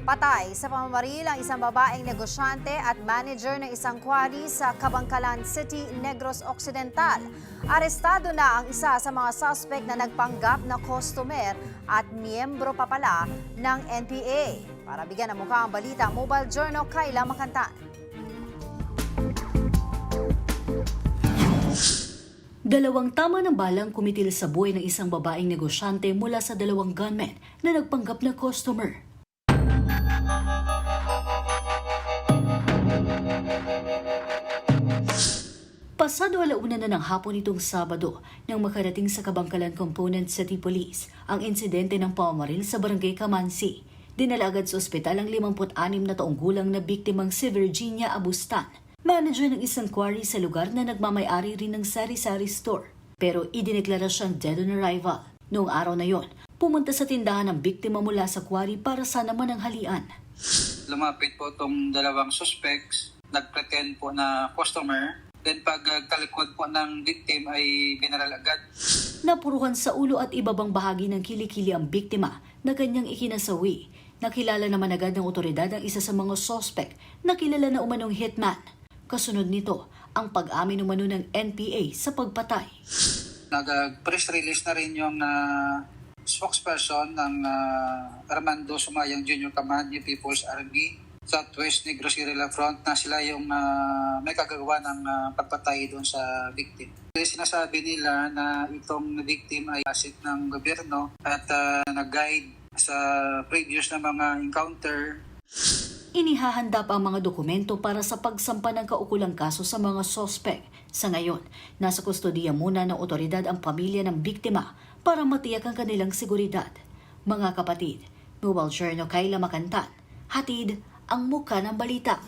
Patay sa pamamaril ang isang babaeng negosyante at manager ng isang quarry sa Kabangkalan City, Negros Occidental. Arestado na ang isa sa mga suspect na nagpanggap na customer at miyembro pa pala ng NPA. Para bigyan ng mukha ang balita, Mobile Journal, Kayla Makantan. Dalawang tama ng balang kumitil sa buhay ng isang babaeng negosyante mula sa dalawang gunmen na nagpanggap na customer. Pasado 1:00 na ng hapon nitong Sabado nang makarating sa Kabangkalan Component City Police ang insidente ng pamamaril sa Barangay Kamansi. Dinala agad sa ospital ang 56 na taong gulang na biktimang si Virginia Abustan, manager ng isang quarry sa lugar na nagmamay-ari rin ng sari-sari store. Pero idineklara siyang dead on arrival. Noong araw na yon, pumunta sa tindahan ng biktima mula sa quarry para sana mananghalian. Lumapit po itong dalawang suspects, nag-pretend po na customer. Then pag talikod po ng victim ay binaral agad. Napuruhan sa ulo at ibabang bahagi ng kilikili ang biktima na kanyang ikinasawi. Nakilala naman agad ng otoridad ang isa sa mga suspect na kilala na umanong hitman. Kasunod nito, ang pag-amin umano ng NPA sa pagpatay. Nag-press release na rin yung spokesperson ng Armando Sumayang Jr. Command ni People's Army Southwest Negros Guerrilla Front na sila yung may kagagawa ng pagpatay doon sa victim. Sinasabi nila na itong victim ay asset ng gobyerno at nag-guide sa previous na mga encounter. Inihahanda pa ang mga dokumento para sa pagsampa ng kaukulang kaso sa mga sospek. Sa ngayon, nasa kustodiya muna ng otoridad ang pamilya ng biktima para matiyak ang kanilang seguridad. Mga kapatid, Mobile Journal, Kayla Makantan, hatid ang muka ng balita.